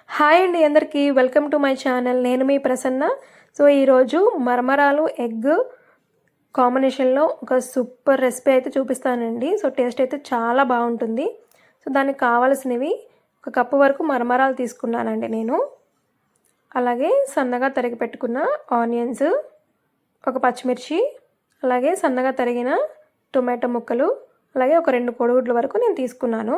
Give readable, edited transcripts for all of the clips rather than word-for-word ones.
Hi అండి అందరికీ welcome to my channel. నేను మీ ప్రసన్న. సో ఈరోజు మరమరాలు ఎగ్ కాంబినేషన్లో ఒక సూపర్ రెసిపీ అయితే చూపిస్తానండి. సో టేస్ట్ అయితే చాలా బాగుంటుంది. సో దానికి కావాల్సినవి ఒక కప్పు వరకు మరమరాలు తీసుకున్నానండి నేను. అలాగే సన్నగా తరిగి పెట్టుకున్న ఆనియన్స్, ఒక పచ్చిమిర్చి, అలాగే సన్నగా తరిగిన టొమాటో ముక్కలు, అలాగే ఒక 2 కోడిగుడ్ల వరకు నేను తీసుకున్నాను.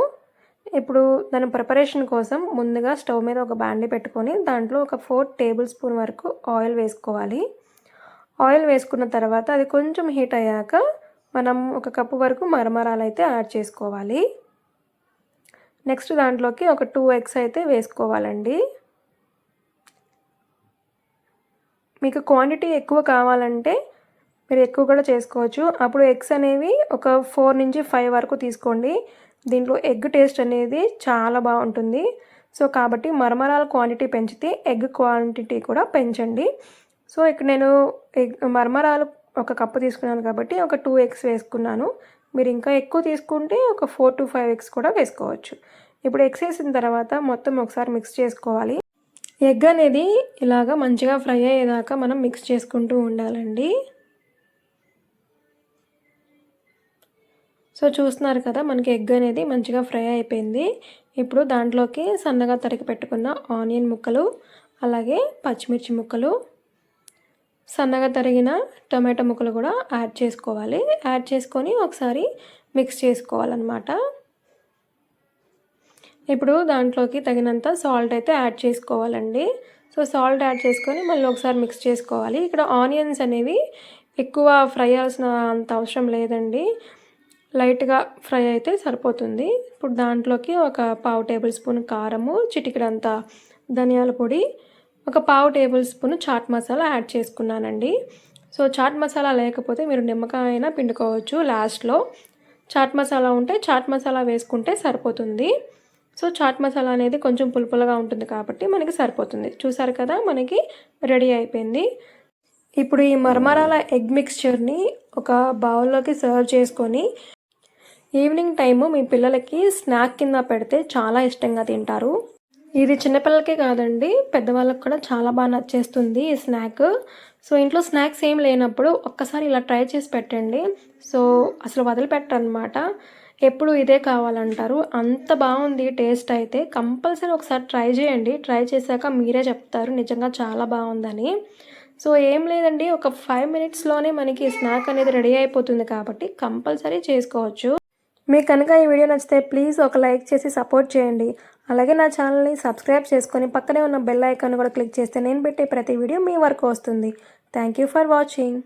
ఇప్పుడు దాని ప్రిపరేషన్ కోసం ముందుగా స్టవ్ మీద ఒక బాండీ పెట్టుకొని దాంట్లో ఒక 4 టేబుల్ స్పూన్ వరకు ఆయిల్ వేసుకోవాలి. ఆయిల్ వేసుకున్న తర్వాత అది కొంచెం హీట్ అయ్యాక మనం ఒక కప్పు వరకు మరమరాలు అయితే యాడ్ చేసుకోవాలి. నెక్స్ట్ దాంట్లోకి ఒక 2 ఎగ్స్ అయితే వేసుకోవాలండి. మీకు క్వాంటిటీ ఎక్కువ కావాలంటే మీరు ఎక్కువ కూడా చేసుకోవచ్చు. అప్పుడు ఎగ్స్ అనేవి ఒక 4 నుంచి 5 వరకు తీసుకోండి. దీంట్లో ఎగ్ టేస్ట్ అనేది చాలా బాగుంటుంది. సో కాబట్టి మరమరాల క్వాంటిటీ పెంచితే ఎగ్ క్వాంటిటీ కూడా పెంచండి. సో ఇక్కడ నేను మరమరాలు ఒక కప్పు తీసుకున్నాను కాబట్టి ఒక 2 ఎగ్స్ వేసుకున్నాను. మీరు ఇంకా ఎక్కువ తీసుకుంటే ఒక 4 to 5 ఎగ్స్ కూడా వేసుకోవచ్చు. ఇప్పుడు ఎగ్స్ వేసిన తర్వాత మొత్తం ఒకసారి మిక్స్ చేసుకోవాలి. ఎగ్ అనేది ఇలాగా మంచిగా ఫ్రై అయ్యేదాకా మనం మిక్స్ చేసుకుంటూ ఉండాలండి. సో చూస్తున్నారు కదా, మనకి ఎగ్ అనేది మంచిగా ఫ్రై అయిపోయింది. ఇప్పుడు దాంట్లోకి సన్నగా తరిగి పెట్టుకున్న ఆనియన్ ముక్కలు, అలాగే పచ్చిమిర్చి ముక్కలు, సన్నగా తరిగిన టొమాటో ముక్కలు కూడా యాడ్ చేసుకోవాలి. యాడ్ చేసుకొని ఒకసారి మిక్స్ చేసుకోవాలన్నమాట. ఇప్పుడు దాంట్లోకి తగినంత సాల్ట్ అయితే యాడ్ చేసుకోవాలండి. సో సాల్ట్ యాడ్ చేసుకొని మళ్ళీ ఒకసారి మిక్స్ చేసుకోవాలి. ఇక్కడ ఆనియన్స్ అనేవి ఎక్కువ ఫ్రై అవ్వాల్సిన అంత అవసరం లేదండి, లైట్గా ఫ్రై అయితే సరిపోతుంది. ఇప్పుడు దాంట్లోకి ఒక 1/2 టేబుల్ స్పూన్ కారము, చిటికెడంత ధనియాల పొడి, ఒక 1/2 tablespoon chaat masala add చేసుకున్నానండి. సో చాట్ మసాలా లేకపోతే మీరు నిమ్మకాయ అయినా పిండుకోవచ్చు. లాస్ట్లో చాట్ మసాలా ఉంటే చాట్ మసాలా వేసుకుంటే సరిపోతుంది. సో చాట్ మసాలా అనేది కొంచెం పులుపులుగా ఉంటుంది కాబట్టి మనకి సరిపోతుంది. చూసారు కదా, మనకి రెడీ అయిపోయింది. ఇప్పుడు ఈ మరమరాల ఎగ్ మిక్స్చర్ని ఒక బౌల్లోకి సర్వ్ చేసుకొని ఈవినింగ్ టైము మీ పిల్లలకి స్నాక్ కింద పెడితే చాలా ఇష్టంగా తింటారు. ఇది చిన్నపిల్లలకే కాదండి, పెద్దవాళ్ళకి కూడా చాలా బాగా నచ్చేస్తుంది ఈ స్నాక్. సో ఇంట్లో స్నాక్స్ ఏం లేనప్పుడు ఒక్కసారి ఇలా ట్రై చేసి పెట్టండి. సో అసలు వదిలిపెట్టరనమాట, ఎప్పుడు ఇదే కావాలంటారు. అంత బాగుంది టేస్ట్ అయితే. కంపల్సరీ ఒకసారి ట్రై చేయండి. ట్రై చేశాక మీరే చెప్తారు నిజంగా చాలా బాగుందని. సో ఏం లేదండి, ఒక 5 మినిట్స్లోనే మనకి స్నాక్ అనేది రెడీ అయిపోతుంది కాబట్టి కంపల్సరీ చేసుకోవచ్చు. మీకు కనుక ఈ వీడియో నచ్చితే ప్లీజ్ ఒక లైక్ చేసి సపోర్ట్ చేయండి. అలాగే నా ఛానల్ని సబ్స్క్రైబ్ చేసుకొని పక్కనే ఉన్న బెల్ ఐకాన్ కూడా క్లిక్ చేస్తే నేను పెట్టే ప్రతి వీడియో మీ వరకు వస్తుంది. Thank you for watching.